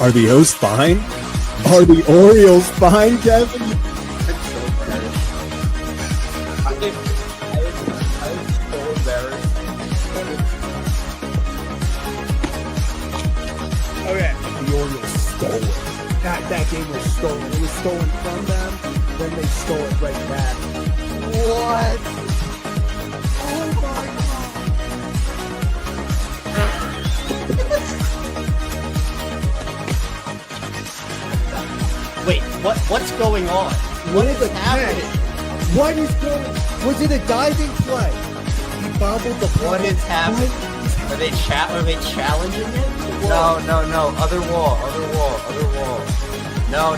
Are the O's fine? Are the Orioles fine, Kevin? I'm so embarrassed. I'm so embarrassed. Okay. The Orioles stole it. That game was stolen. It was stolen from them, then they stole it right back. What? Oh my God. Wait, what's going on? What is happening? What is going on? Was it a diving play? He bobbled the ball. What is happening? Are they challenging it? No. Other wall. No.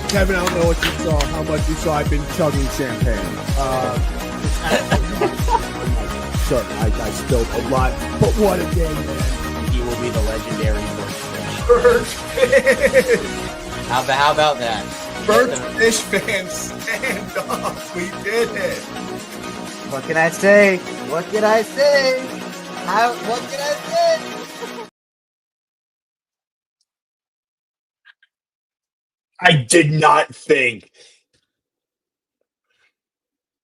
Kevin, I don't know what you saw, how much you saw. I've been chugging champagne. Sure, I spilled a lot, but what a game, man. He will be the legendary Birdfish. How about that? Birdfish fans, stand up. We did it. What can I say? What can I say? What can I say? I did not think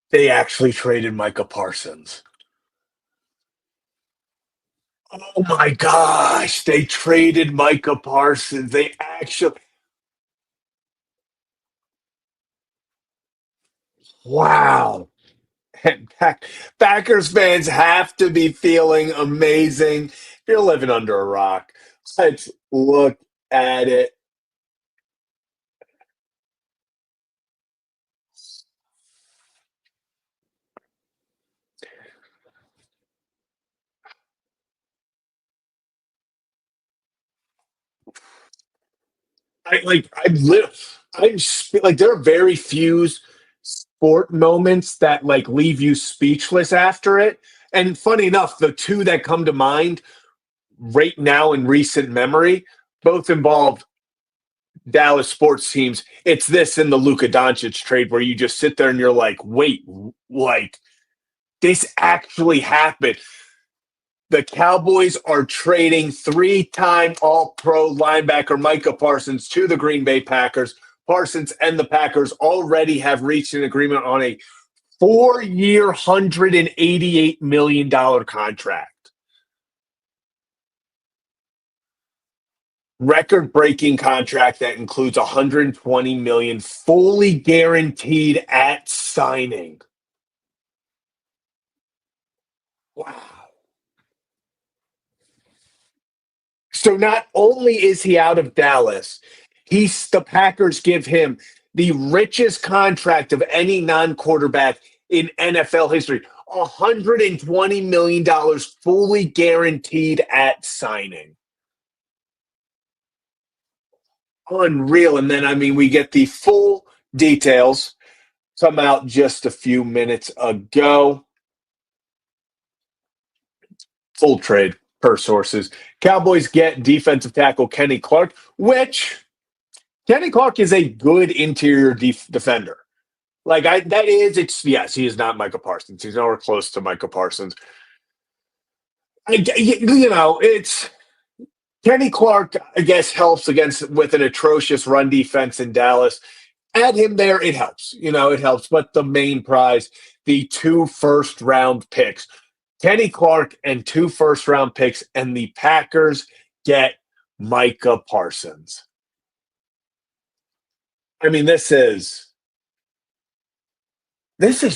they actually traded Micah Parsons. Oh my gosh, they traded Micah Parsons. They actually. Wow. And Packers fans have to be feeling amazing. You're living under a rock. Let's look at it. There are very few sport moments that like leave you speechless after it. And funny enough, the two that come to mind right now in recent memory both involved Dallas sports teams. It's this and the Luka Doncic trade where you just sit there and you're like, wait, like this actually happened. The Cowboys are trading three-time All-Pro linebacker Micah Parsons to the Green Bay Packers. Parsons and the Packers already have reached an agreement on a 4-year, $188 million contract. Record-breaking contract that includes $120 million fully guaranteed at signing. Wow. So not only is he out of Dallas, the Packers give him the richest contract of any non-quarterback in NFL history. $120 million fully guaranteed at signing. Unreal. And then, we get the full details come out just a few minutes ago. Full trade per sources. Cowboys get defensive tackle Kenny Clark, which Kenny Clark is a good interior defender. He is not Micah Parsons. He's nowhere close to Micah Parsons. It's Kenny Clark, I guess, helps with an atrocious run defense in Dallas. Add him there, it helps. It helps. But the main prize, the 2 first-round picks. Kenny Clark and 2 first-round picks, and the Packers get Micah Parsons. This is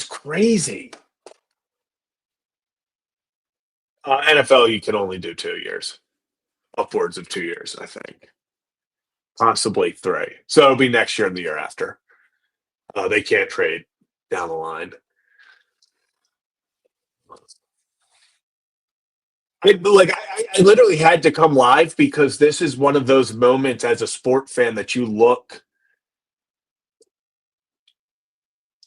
crazy. NFL, you can only do 2 years. Upwards of 2 years, I think. Possibly 3. So it'll be next year and the year after. They can't trade down the line. I literally had to come live because this is one of those moments as a sport fan that you look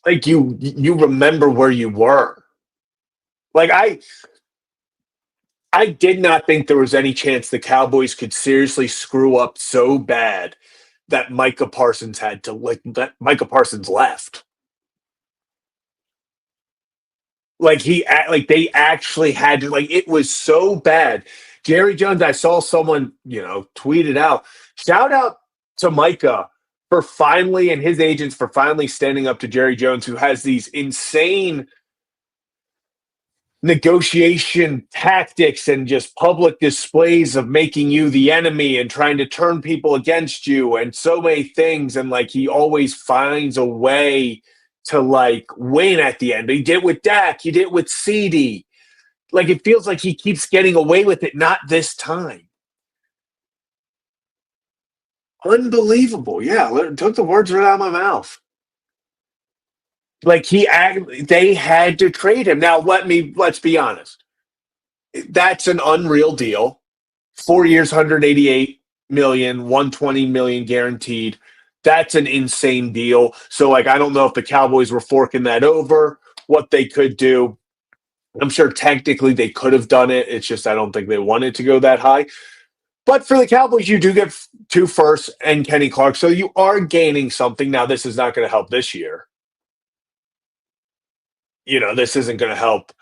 like you remember where you were. I did not think there was any chance the Cowboys could seriously screw up so bad that Micah Parsons that Micah Parsons left. They actually had to, it was so bad. Jerry Jones, I saw someone, tweet it out. Shout out to Micah for finally, and his agents for finally standing up to Jerry Jones, who has these insane negotiation tactics and just public displays of making you the enemy and trying to turn people against you and so many things. And like, he always finds a way to like win at the end. He did it with Dak. He did it with CD. Like, it feels like he keeps getting away with it. Not this time. Unbelievable. Yeah. Took the words right out of my mouth. Like, they had to trade him. Now, let's be honest. That's an unreal deal. 4 years, 188 million, 120 million guaranteed. That's an insane deal. So, like, I don't know if the Cowboys were forking that over, what they could do. I'm sure technically they could have done it. It's just I don't think they wanted to go that high. But for the Cowboys, you do get 2 firsts and Kenny Clark. So you are gaining something. Now, this is not going to help this year. This isn't going to help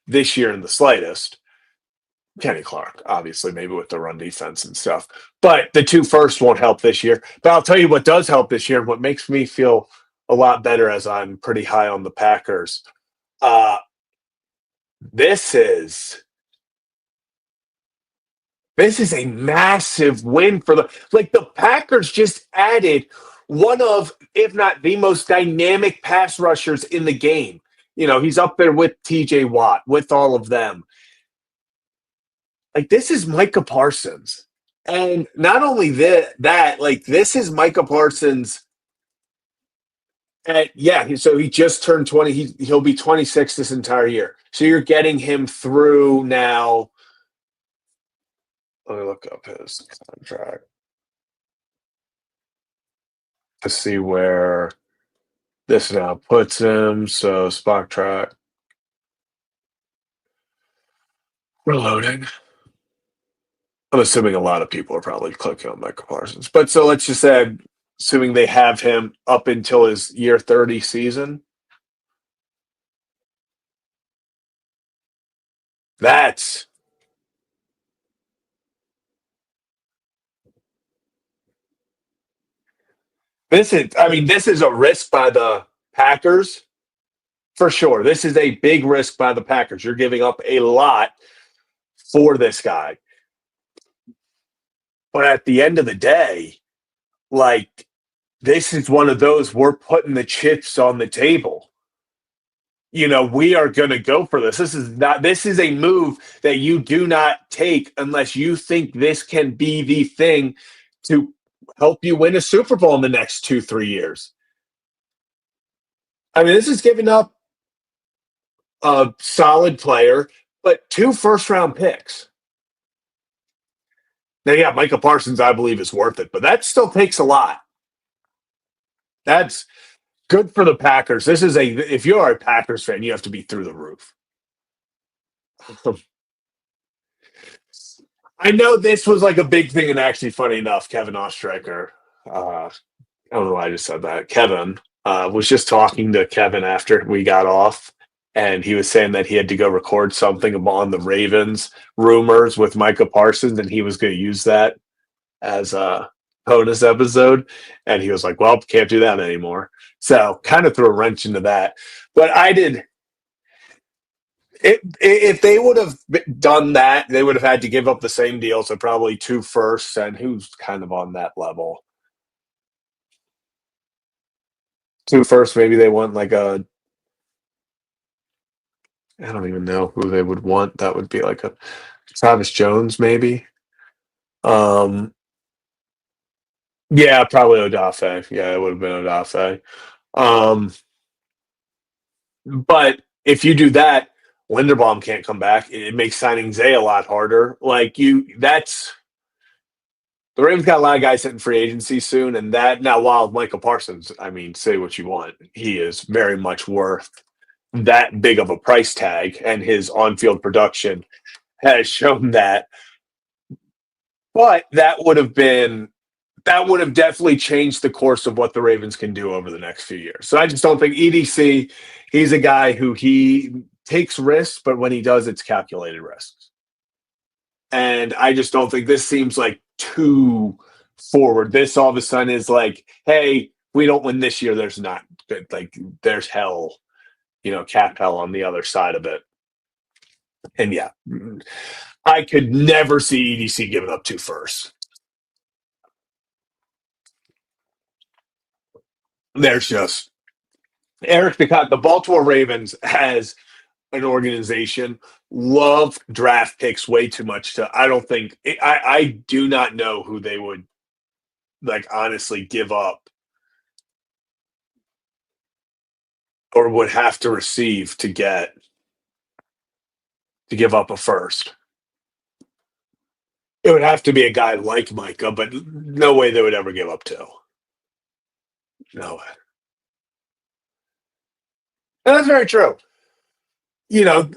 this year in the slightest. Kenny Clark, obviously, maybe with the run defense and stuff. But the 2 firsts won't help this year. But I'll tell you what does help this year, and what makes me feel a lot better as I'm pretty high on the Packers. This is a massive win for the Packers just added one of, if not the most dynamic pass rushers in the game. He's up there with TJ Watt, with all of them. Like, this is Micah Parsons. And not only that, like, this is Micah Parsons so he just turned 20. He'll be 26 this entire year. So you're getting him through now. Let me look up his contract to see where this now puts him. So Spock track. We're loading. I'm assuming a lot of people are probably clicking on Micah Parsons. But so let's just say, assuming they have him up until his year 30 season. This is a risk by the Packers for sure. This is a big risk by the Packers. You're giving up a lot for this guy. But at the end of the day, like, this is one of those, we're putting the chips on the table. We are going to go for this. This is a move that you do not take unless you think this can be the thing to help you win a Super Bowl in the next 2-3 years. This is giving up a solid player, but 2 first-round picks. Now, yeah, Micah Parsons, I believe, is worth it, but that still takes a lot. That's good for the Packers. If you're a Packers fan, you have to be through the roof. I know this was like a big thing, and actually, funny enough, Kevin Ostreicher, I don't know why I just said that. Kevin was just talking to Kevin after we got off, and he was saying that he had to go record something on the Ravens rumors with Micah Parsons, and he was going to use that as a bonus episode. And he was like, well, can't do that anymore. So kind of threw a wrench into that. But if they would have done that, they would have had to give up the same deal. So probably 2 firsts, and who's kind of on that level? 2 firsts, maybe they want like I don't even know who they would want. That would be like a Travis Jones, maybe. Yeah, probably Odafe. Yeah, it would have been Odafe. But if you do that, Linderbaum can't come back. It makes signing Zay a lot harder. The Ravens got a lot of guys hitting free agency soon, and while Michael Parsons, say what you want, he is very much worth that big of a price tag, and his on-field production has shown that. But that would have definitely changed the course of what the Ravens can do over the next few years. So I just don't think EDC, he's a guy who he takes risks, but when he does, it's calculated risks. And I just don't think this seems like too forward. This all of a sudden is like, hey, we don't win this year. There's not like there's hell, cap hell on the other side of it. And yeah, I could never see EDC giving up 2 firsts. There's just Eric DeCott, the Baltimore Ravens has an organization love draft picks way too much to I don't think I do not know who they would like honestly give up or would have to receive to give up a first. It would have to be a guy like Micah, but no way they would ever give up 2. No way. And that's very true.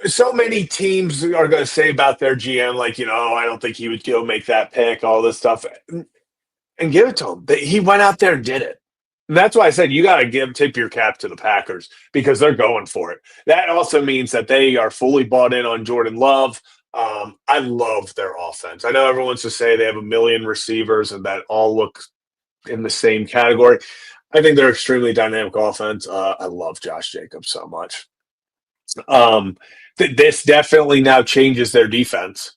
So many teams are going to say about their GM, like, I don't think he would go make that pick, all this stuff, and give it to him. He went out there and did it. And that's why I said you got to tip your cap to the Packers because they're going for it. That also means that they are fully bought in on Jordan Love. I love their offense. I know everyone wants to say they have a million receivers and that all look in the same category. I think they're extremely dynamic offense. I love Josh Jacobs so much. This definitely now changes their defense.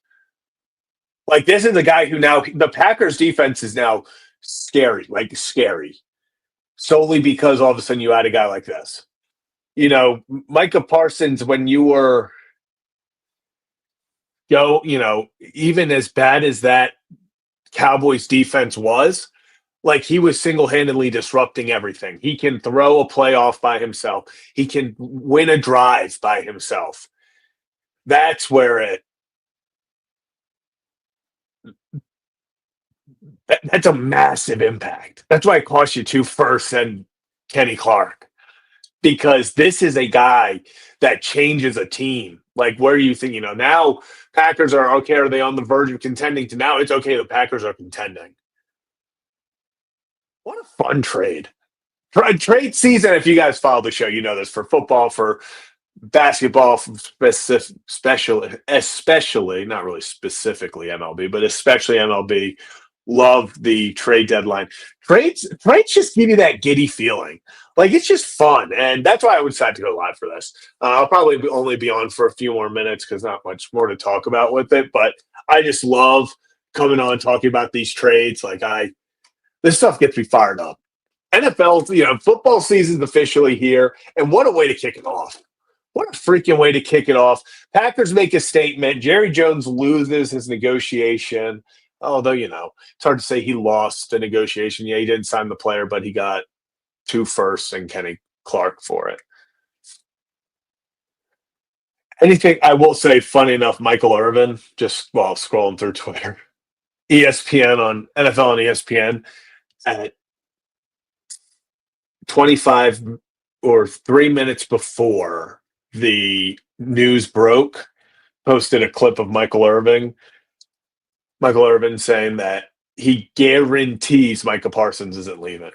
Like this is a guy who now the Packers defense is now scary, solely because all of a sudden you add a guy like this. Micah Parsons, when you were even as bad as that Cowboys defense was, like he was single-handedly disrupting everything. He can throw a playoff by himself. He can win a drive by himself. That's where that's a massive impact. That's why it cost you 2 firsts and Kenny Clark. Because this is a guy that changes a team. Like where you think, now Packers are okay, are they on the verge of contending to now it's okay, the Packers are contending. What a fun trade. Trade season, if you guys follow the show, you know this, for football, for basketball, especially, not really specifically MLB, but especially MLB, love the trade deadline. Trades just give you that giddy feeling. Like, it's just fun, and that's why I decided to go live for this. I'll probably only be on for a few more minutes because not much more to talk about with it, but I just love coming on talking about these trades. Like, this stuff gets me fired up. NFL, football season's officially here, and what a way to kick it off. What a freaking way to kick it off. Packers make a statement. Jerry Jones loses his negotiation, although, it's hard to say he lost the negotiation. Yeah, he didn't sign the player, but he got 2 firsts and Kenny Clark for it. Anything I will say, funny enough, Michael Irvin, just while scrolling through Twitter, ESPN on NFL and ESPN at 25 or 3 minutes before the news broke, posted a clip of Michael Irvin saying that he guarantees Micah Parsons isn't leaving.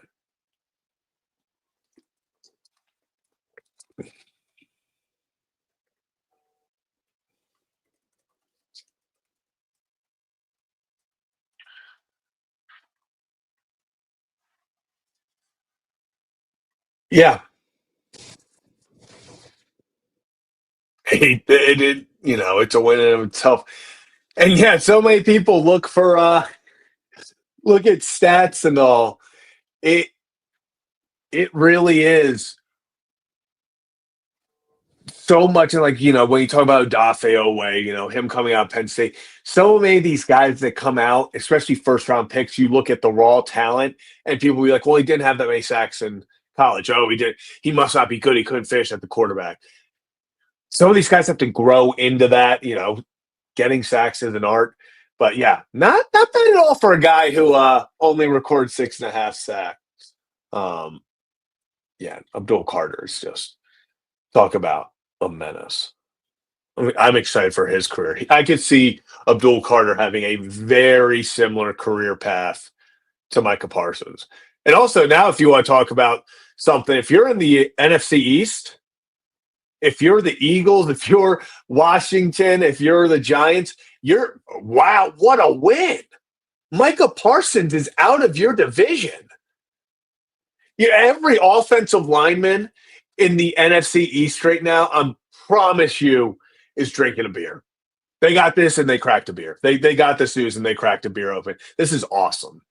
Yeah. It's a win in itself. And yeah, so many people look at stats and all. It really is so much like, when you talk about Odafe Owe, him coming out of Penn State, so many of these guys that come out, especially first round picks, you look at the raw talent and people will be like, well, he didn't have that many sacks in college. Oh, he did. He must not be good. He couldn't finish at the quarterback. Some of these guys have to grow into that, getting sacks is an art. But yeah, not bad at all for a guy who only records 6.5 sacks. Yeah, Abdul Carter is just talk about a menace. I'm excited for his career. I could see Abdul Carter having a very similar career path to Micah Parsons. And also now, if you want to talk about something, if you're in the NFC East, If you're the Eagles, if you're Washington, if you're the Giants, wow, what a win. Micah Parsons is out of your division. Every offensive lineman in the NFC East right now, I promise you, is drinking a beer. They got this and they cracked a beer. They got this news and they cracked a beer open. This is awesome.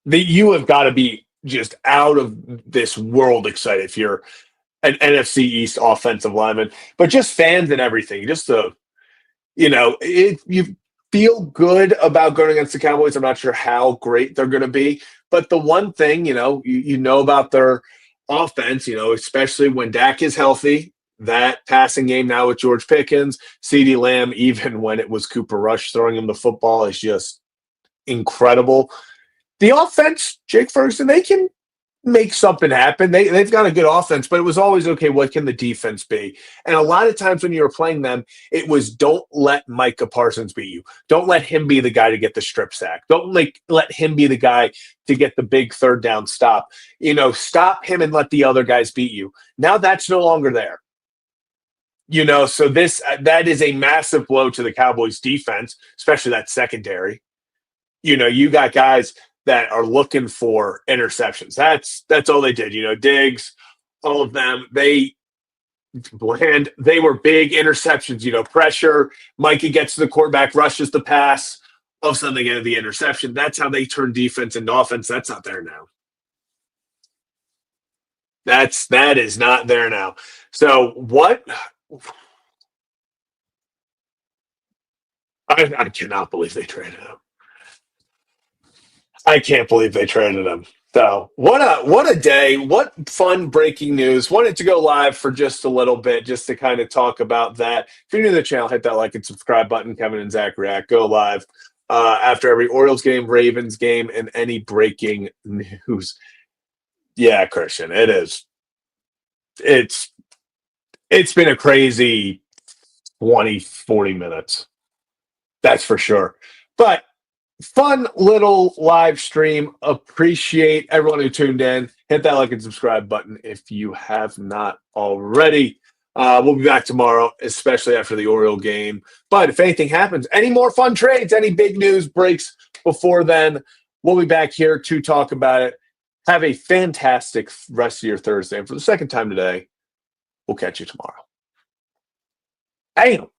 You have got to be just out of this world excited if you're an NFC East offensive lineman, but just fans and everything. Just you feel good about going against the Cowboys. I'm not sure how great they're going to be, but the one thing you know about their offense, especially when Dak is healthy. That passing game now with George Pickens, CeeDee Lamb, even when it was Cooper Rush throwing him the football, is just incredible. The offense, Jake Ferguson, they can make something happen. They've got a good offense, but it was always, okay, what can the defense be? And a lot of times when you were playing them, it was don't let Micah Parsons beat you. Don't let him be the guy to get the strip sack. Don't let him be the guy to get the big third down stop. Stop him and let the other guys beat you. Now that's no longer there. So that is a massive blow to the Cowboys defense, especially that secondary. You got guys that are looking for interceptions. That's all they did. Diggs, all of them, they were big interceptions, pressure. Micah gets to the quarterback, rushes the pass, all of a sudden they get the interception. That's how they turn defense into offense. That's not there now. That is not there now. So what? I cannot believe they traded him. I can't believe they traded him. So what a day. What fun breaking news. Wanted to go live for just a little bit just to kind of talk about that. If you're new to the channel, hit that like and subscribe button. Kevin and Zach react. Go live after every Orioles game, Ravens game, and any breaking news. Yeah, Christian, it is. It's been a crazy 20, 40 minutes. That's for sure. But fun little live stream. Appreciate everyone who tuned in. Hit that like and subscribe button if you have not already. We'll be back tomorrow, especially after the Oriole game. But if anything happens, any more fun trades, any big news breaks before then, we'll be back here to talk about it. Have a fantastic rest of your Thursday. And for the second time today, we'll catch you tomorrow. Bam.